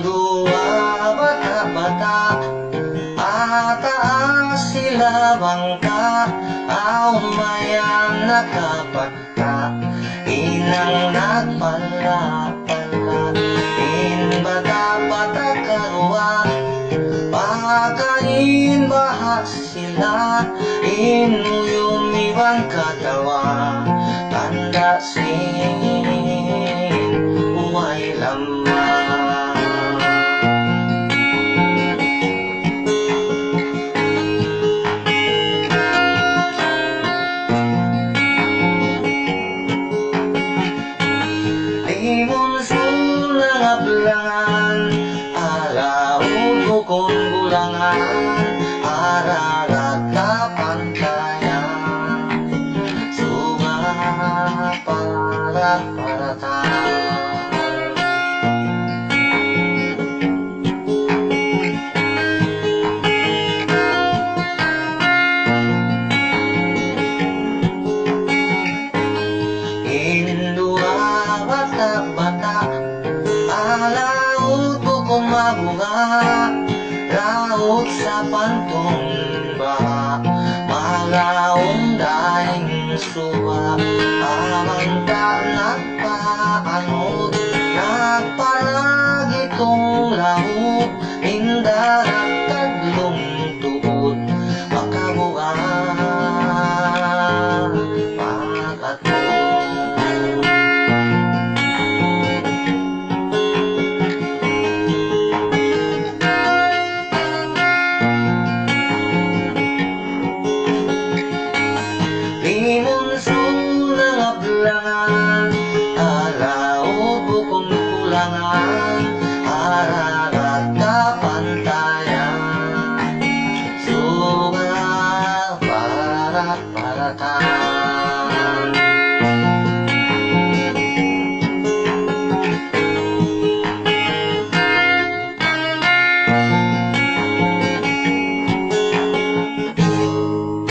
dua bata-bata, ataas sila bangka, umayan nakapagka, inang nagpala-pala, bata-bata karwa, pakain bahas sila, inuyumiwan katawa, tanda sin uway lamang. Limon sunang ablangan, alaw bukong bulangan, ararata pantayan, suga para indua bata-bata, alaut bukong mabunga, laut sa pantong baha, malaong daing suwa, amanta nagpaano